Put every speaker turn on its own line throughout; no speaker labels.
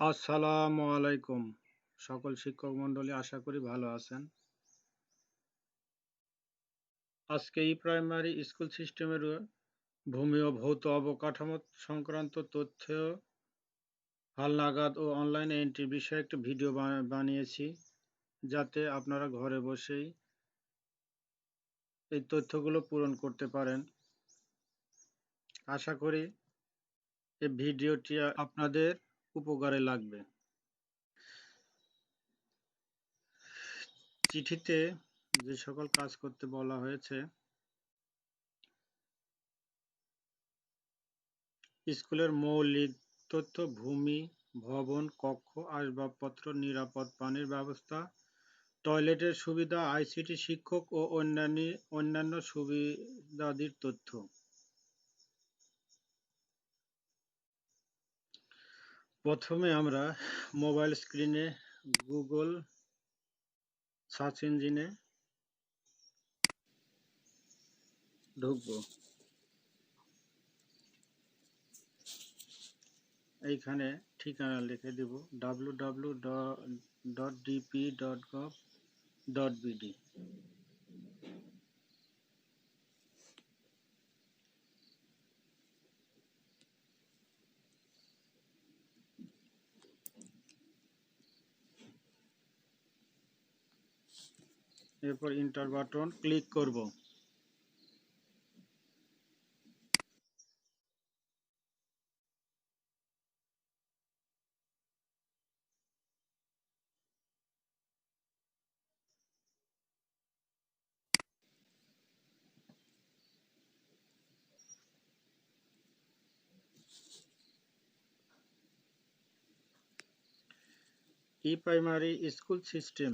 আসসালামু আলাইকুম। সকল শিক্ষক মণ্ডলী আশা করি ভালো আছেন। আজকে প্রাইমারি স্কুল সিস্টেমের ভূমি ও ভৌত অবকাঠামো সংক্রান্ত তথ্য হালনাগাদ ও অনলাইন এন্ট্রি বিষয়ে একটা ভিডিও বানিয়েছি, যাতে আপনারা ঘরে বসেই এই তথ্যগুলো পূরণ করতে পারেন। আশা করি এই ভিডিওটি আপনাদের উপকারে লাগবে। চিঠিতে যে সকল কাজ করতে বলা হয়েছে: স্কুলের মৌলিক তথ্য, ভূমি, ভবন, কক্ষ, আসবাবপত্র, নিরাপদ পানির ব্যবস্থা, টয়লেটের সুবিধা, আইসিটি, শিক্ষক ও অন্যান্য সুবিধাদির তথ্য। প্রথমে আমরা মোবাইল স্ক্রিনে গুগল সার্চ ইঞ্জিনে ঢুকবো। এইখানে ঠিকানা লিখে দেব www.dp.gov.bd। এরপর ইন্টার বাটন ক্লিক করব। প্রাইমারি স্কুল সিস্টেম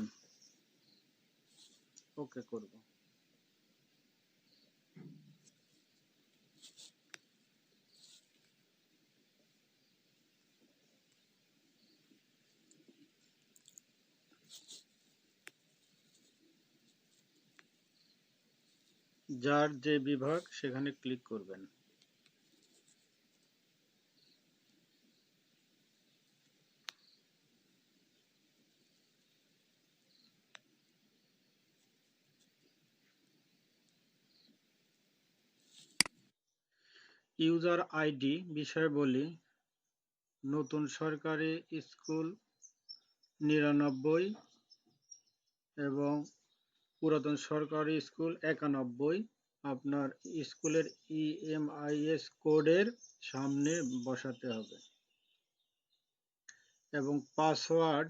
ওকে করব। যার যে বিভাগ সেখানে ক্লিক করবেন। ইউজার আইডি বিষয়ে বলি: নতুন সরকারি স্কুল 99 এবং পুরাতন সরকারি স্কুল 91 আপনার স্কুলের ইএমআইএস কোডের সামনে বসাতে হবে, এবং পাসওয়ার্ড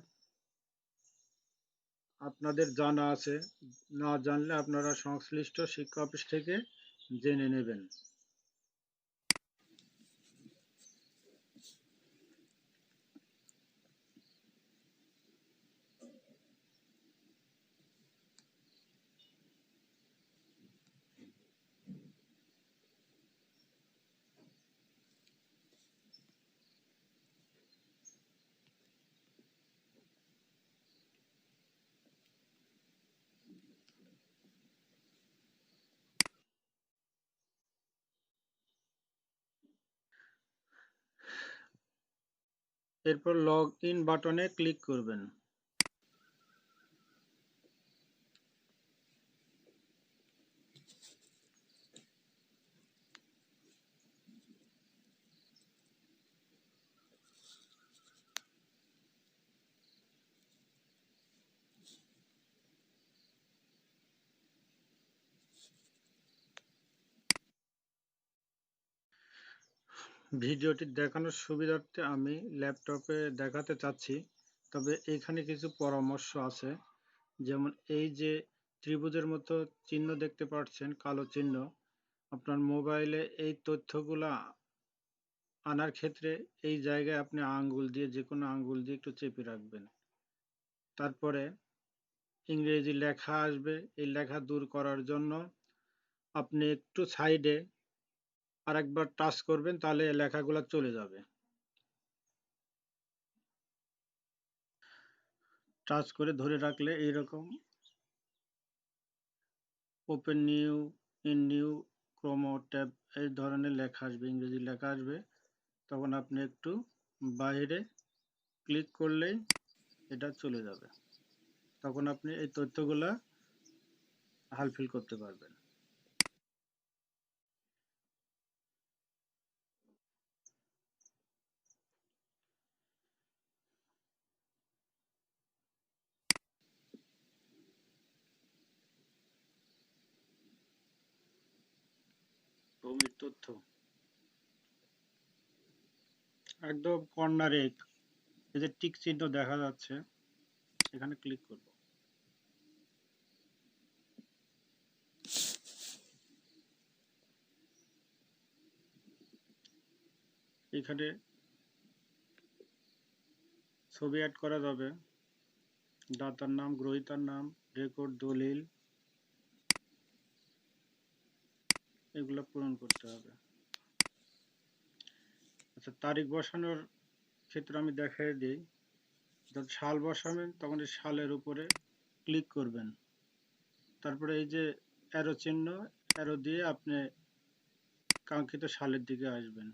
আপনাদের জানা আছে, না জানলে আপনারা সংশ্লিষ্ট শিক্ষা অফিস থেকে জেনে নেবেন। এরপর লগ ইন বাটনে ক্লিক করবেন। ভিডিওটি দেখানোর সুবিধার্থে আমি ল্যাপটপে দেখাতে চাচ্ছি, তবে এখানে কিছু পরামর্শ আছে। যেমন এই যে ত্রিভুজের মতো চিহ্ন দেখতে পাচ্ছেন, কালো চিহ্ন, আপনার মোবাইলে এই তথ্যগুলা আনার ক্ষেত্রে এই জায়গায় আপনি আঙ্গুল দিয়ে, যে কোনো আঙ্গুল দিয়ে একটু চেপে রাখবেন। তারপরে ইংরেজি লেখা আসবে, এই লেখা দূর করার জন্য আপনি একটু সাইডে আরেকবার টাচ করবেন, তাহলে এই লেখাগুলো চলে যাবে। টাচ করে ধরে রাখলে এইরকম open new, in new, Chrome tab এই ধরনের লেখা আসবে, ইংরেজি লেখা আসবে। তখন আপনি একটু বাইরে ক্লিক করলেই এটা চলে যাবে, তখন আপনি এই তথ্যগুলা হালফিল করতে পারবেন। ভূমির তথ্য একদম কর্নারে এই যে টিক চিহ্ন দেখা যাচ্ছে, এখানে ক্লিক করব। এখানে ছবি অ্যাড করা যাবে, দাতার নাম, গ্রহীতার নাম, রেকর্ড, দলিল, এগুলো পূরণ করতে হবে। আচ্ছা, তারিখ বসানোর ক্ষেত্রে আমি দেখাই দিই। যখন সাল বসাবেন তখন এই সালের উপরে ক্লিক করবেন, তারপরে এই যে অ্যারো চিহ্ন, অ্যারো দিয়ে আপনি কাঙ্ক্ষিত সালের দিকে আসবেন।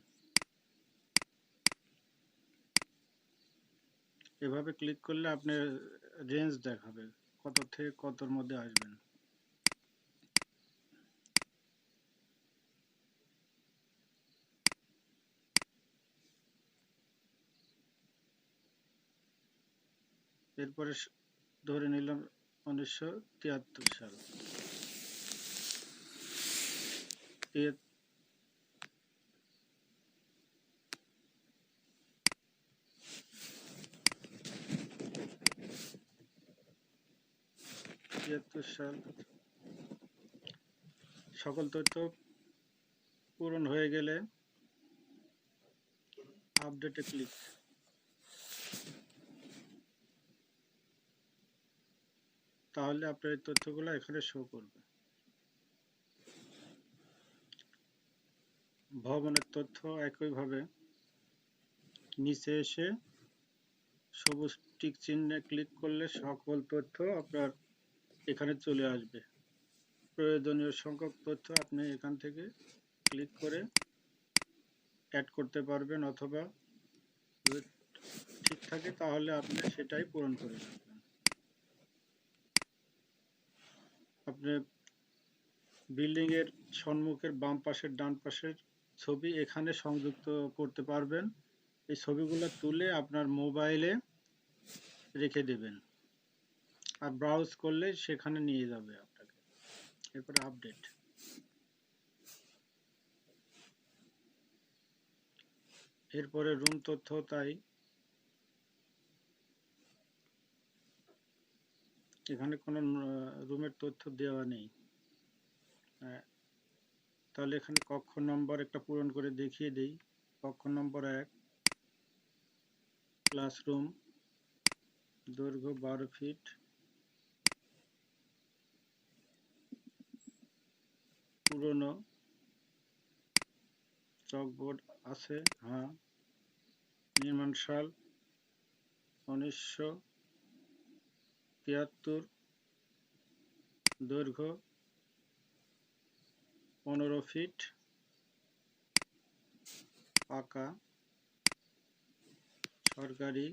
এভাবে ক্লিক করলে আপনি রেঞ্জ দেখাবে কত থেকে কতর মধ্যে আসবেন। এরপরে ধরে নিলাম 1973 সাল। 73 সাল, সকল তথ্য পূরণ হয়ে গেলে আপডেটে ক্লিক। তাহলে আপনার এই তথ্যগুলো এখানে শো করবে। ভবনের তথ্য একইভাবে নিচে এসে সবুজ টিক চিহ্নে ক্লিক করলে সকল তথ্য আপনার এখানে চলে আসবে। প্রয়োজনীয় সংখ্যক তথ্য আপনি এখান থেকে ক্লিক করে অ্যাড করতে পারবেন, অথবা যদি ঠিক থাকে তাহলে আপনি সেটাই পূরণ করে রাখবেন। আপনি বিল্ডিং এর সম্মুখের বাম পাশের ডান পাশের ছবি এখানে সংযুক্ত করতে পারবেন। এই ছবিগুলো তুলে আপনার মোবাইলে রেখে দেবেন, আর ব্রাউজ করলে সেখানে নিয়ে যাবে আপনাকে। এরপরে আপডেট। এরপরে রুম তথ্য, তাই এখানে কোনো রুমের তথ্য দেওয়া নেই। তাহলে এখানে কক্ষ নম্বর একটা পূরণ করে দেখিয়ে দিই। কক্ষ নম্বর 1, ক্লাসরুম, দৈর্ঘ্য 12 ফিট, পুরনো চকবোর্ড আছে, হ্যাঁ। নির্মাণ সাল 1973, দৈর্ঘ্য 15 ফিট, পাকা, সরকারি,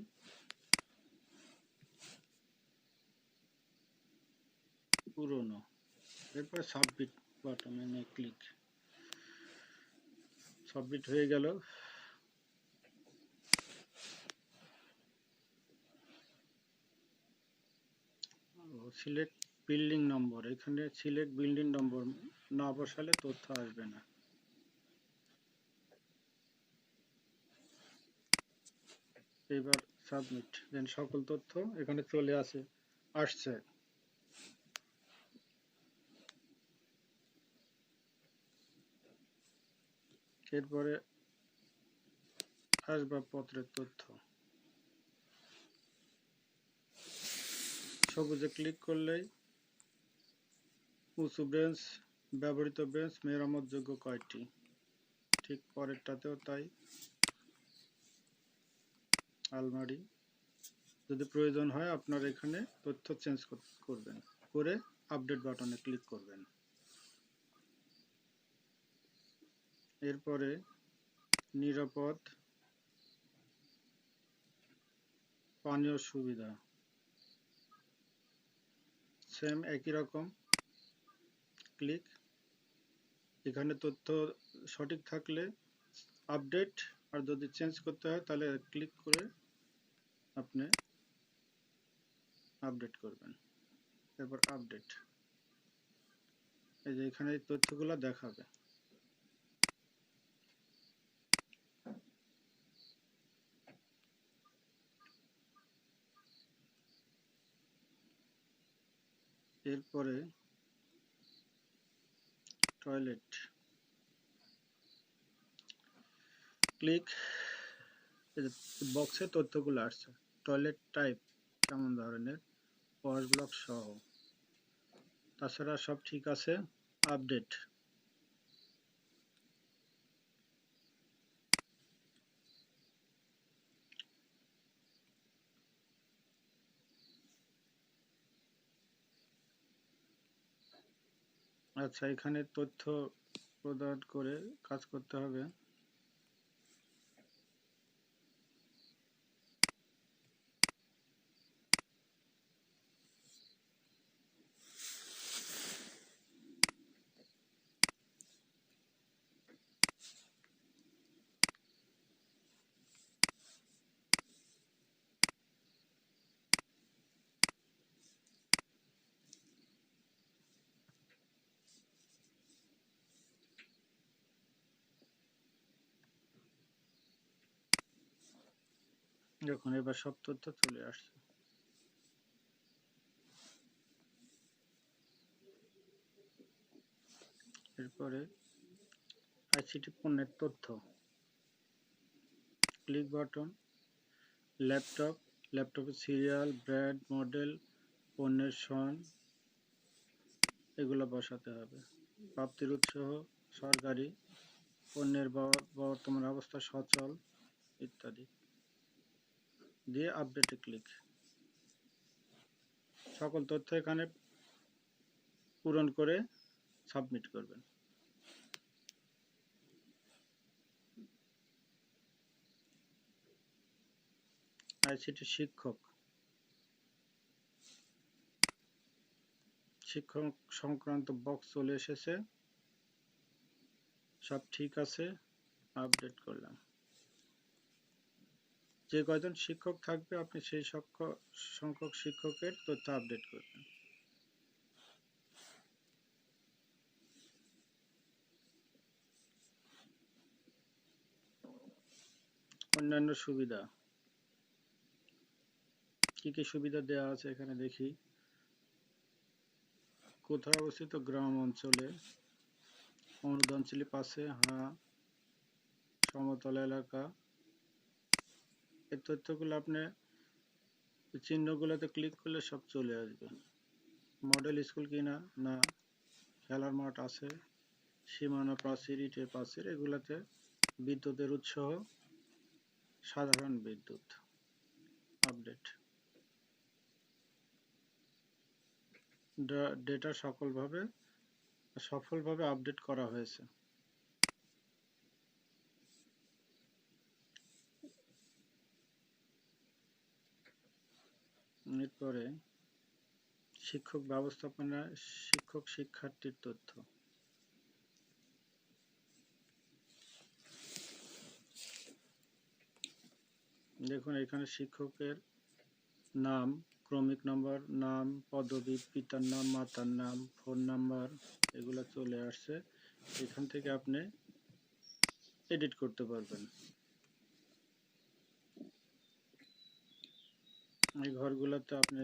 পুরনো। এরপর সাবমিট বাটনে ক্লিক। সাবমিট হয়ে গেল। সিলেক্ট বিল্ডিং নম্বর, এখানে সিলেক্ট বিল্ডিং নম্বর না বসালে তথ্য আসবে না। এবার সাবমিট দেন, সকল তথ্য এখানে চলে আসছে। এরপরে আসবাবপত্রের তথ্য। সবুজে ক্লিক করলেই উঁচু বেঞ্চ, ব্যবহৃত বেঞ্চ, মেরামতযোগ্য কয়টি, ঠিক পরেরটাতেও তাই। আলমারি, যদি প্রয়োজন হয় আপনার এখানে তথ্য চেঞ্জ করবেন, করে আপডেট বাটনে ক্লিক করবেন। এরপরে নিরাপদ, পানীয় সুবিধা, সেম একই রকম ক্লিক। এখানে তথ্য সঠিক থাকলে আপডেট, আর যদি চেঞ্জ করতে হয় তাহলে ক্লিক করে আপনি আপডেট করবেন। এরপর আপডেট, এই যে এখানে এই তথ্যগুলো দেখাবে। এরপরে টয়লেট, ক্লিক। এই যে বক্সে তথ্যগুলো আসছে, টয়লেট টাইপ কেমন ধরনের, ওয়াশ ব্লক সহ, তাছাড়া সব ঠিক আছে। আপডেট, আচ্ছা এখানে তথ্য প্রদান করে কাজ করতে হবে। দেখুন এবার সব তথ্য চলে আসছে। এরপরে আইসিটি পণ্যের তথ্য, ক্লিক বাটন, ল্যাপটপ, ল্যাপটপের সিরিয়াল, ব্র্যান্ড, মডেল, পণ্যের সন, এগুলো বসাতে হবে। প্রাপ্তির উৎস সরকারি, পণ্যের বর্তমান অবস্থা সচল ইত্যাদি দিয়ে আপডেটে ক্লিক। সকল তথ্য এখানে পূরণ করে সাবমিট করবেন। আইসিটি শিক্ষক, শিক্ষক সংক্রান্ত বক্স চলে এসেছে, সব ঠিক আছে, আপডেট করলাম। যে কয়জন শিক্ষক থাকবে আপনি সেই সংখ্যক শিক্ষকের তথ্য আপডেট করবেন। অন্যান্য সুবিধা, কি কি সুবিধা দেওয়া আছে এখানে দেখি। কোথায় অবস্থিত, গ্রাম অঞ্চলে, অনুদান স্লিপ আছে, হ্যাঁ, সমতল এলাকা। এই তথ্যগুলো আপনি চিহ্নগুলোতে ক্লিক করলে সব চলে আসবে। মডেল স্কুল কিনা, না, খেলার মাঠ আছে, সীমানা প্রাচীর, ইটের প্রাচীর, এগুলাতে বিদ্যুতের উৎস, সাধারণ বিদ্যুৎ, আপডেট। ডেটা সফলভাবে আপডেট করা হয়েছে। এরপরে শিক্ষক ব্যবস্থাপনা, শিক্ষক শিক্ষার্থীর তথ্য, দেখুন এখানে শিক্ষকের নাম, ক্রমিক নম্বর, নাম, পদবি, পিতার নাম, মাতার নাম, ফোন নাম্বার, এগুলো চলে আসছে। এখান থেকে আপনি এডিট করতে পারবেন। এই ঘরগুলোতে আপনি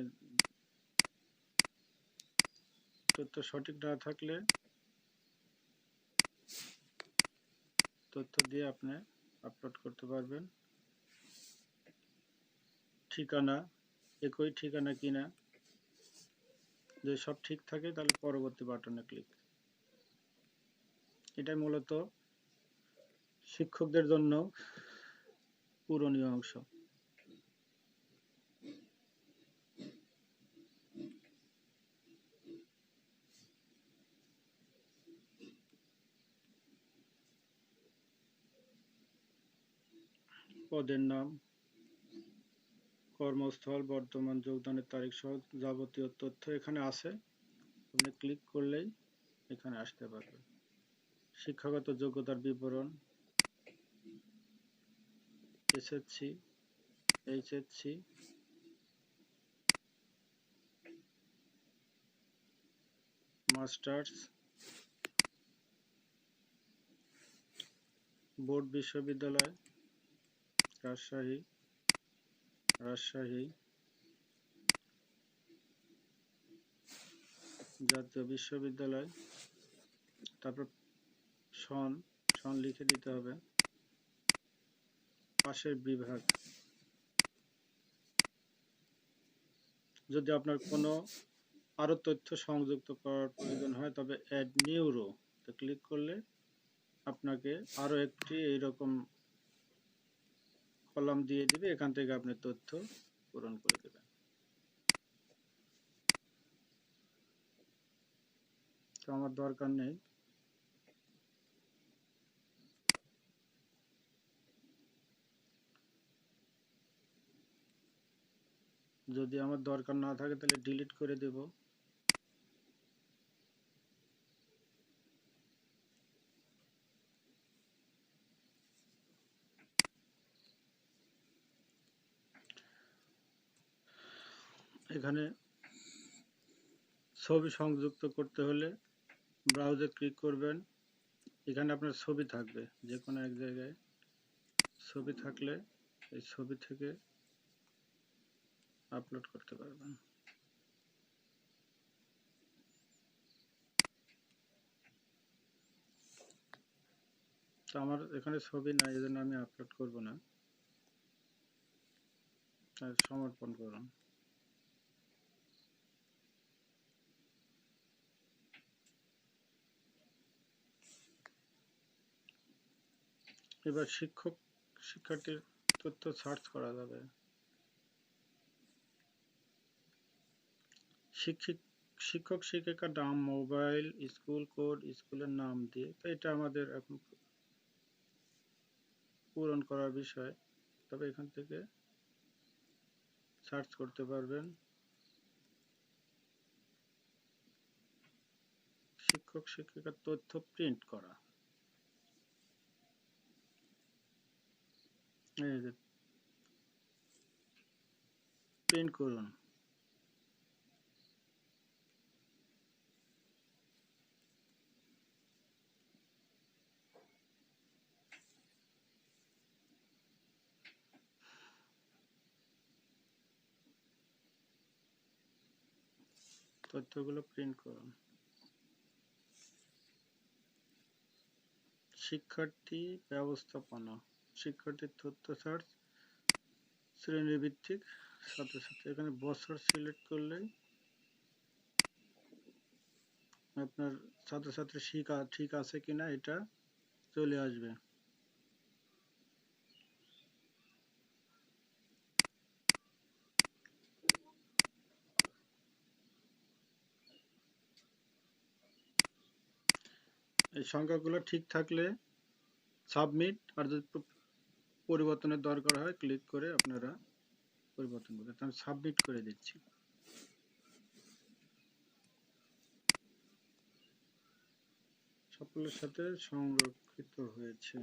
তথ্য সঠিক না থাকলে তথ্য দিয়ে আপনি আপলোড করতে পারবেন। ঠিকানা, একই ঠিকানা কিনা, যদি সব ঠিক থাকে তাহলে পরবর্তী বাটনে ক্লিক। এটাই মূলত শিক্ষকদের জন্য পূরণীয় অংশ। পদের নাম, কর্মস্থল, বর্তমান, যোগদানের তারিখ সহ যাবতীয় তথ্য এখানে আছে। আপনি ক্লিক করলেই এখানে আসতে পারবেন। শিক্ষাগত যোগ্যতার বিবরণ, এসএসসি, এইচএসসি, মাস্টার্স, বোর্ড বিশ্ববিদ্যালয়, রাজশাহী, জাতীয় বিশ্ববিদ্যালয়, তারপর সন লিখে দিতে হবে, পাশের বিভাগ। যদি আপনার কোনো আরো তথ্য সংযুক্ত করার প্রয়োজন হয় তবে অ্যাড নিউ রো তে ক্লিক করলে আপনাকে আরো একটি এইরকম কলাম দিয়ে দিবে, এখান থেকে আপনি তথ্য পূরণ করে দেবেন। তো আমার দরকার নেই। যদি আমার দরকার না থাকে তাহলে ডিলিট করে দেব। এখানে ছবি সংযুক্ত করতে হলে ব্রাউজে ক্লিক করবেন। এখানে আপনার ছবি থাকবে, যে কোনো এক জায়গায় ছবি থাকলে এই ছবি থেকে আপলোড করতে পারবেন। তো আমার এখানে ছবি নাই, এজন্য আমি আপলোড করব না। সমর্পণ করুন। এবার শিক্ষার্থীর তথ্য সার্চ করা যাবে। শিক্ষক শিক্ষিকার নাম, মোবাইল, স্কুল কোড, স্কুলের নাম দিয়ে। তো এটা আমাদের এখন পূরণ করার বিষয়, তবে এখান থেকে সার্চ করতে পারবেন। শিক্ষক শিক্ষিকার তথ্য প্রিন্ট করা, এই যে প্রিন্ট করুন। তথ্যগুলো প্রিন্ট করুন। শিক্ষার্থী ব্যবস্থাপনা, শিক্ষার্থীর তথ্য সার্চ, শ্রেণীভিত্তিক ছাত্রছাত্রী। এখানে বছর সিলেক্ট করলেই আপনার ছাত্রছাত্রী শিক্ষা ঠিক আছে কিনা এটা চলে আসবে। এই সংখ্যাগুলো ঠিক থাকলে সাবমিট, আর যদি পরিবর্তনের দরকার হয় ক্লিক করে আপনারা পরিবর্তন করবেন। আমি সাবমিট করে দিচ্ছি। সাফল্যের সাথে সংরক্ষিত হয়েছে।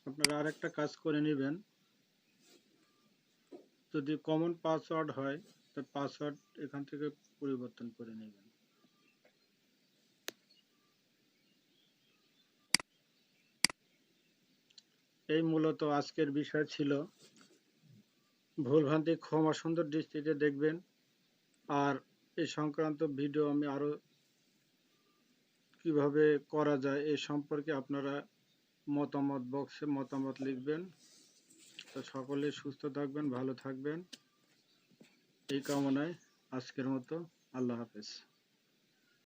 আপনারা আরেকটা কাজ করে নেবেন, যদি কমন পাসওয়ার্ড হয় তো পাসওয়ার্ড এখান থেকে পরিবর্তন করে নেবেন। এই মূলত আজকের বিষয় ছিল। ভুলভ্রান্তি ক্ষমা সুন্দর দৃষ্টিতে দেখবেন। আর এই সংক্রান্ত ভিডিও আমি আরো কিভাবে করা যায় এই সম্পর্কে আপনারা মতামত বক্সে মতামত লিখবেন। তো সকলে সুস্থ থাকবেন, ভালো থাকবেন এই কামনায় আজকের মতো আল্লাহ হাফেজ।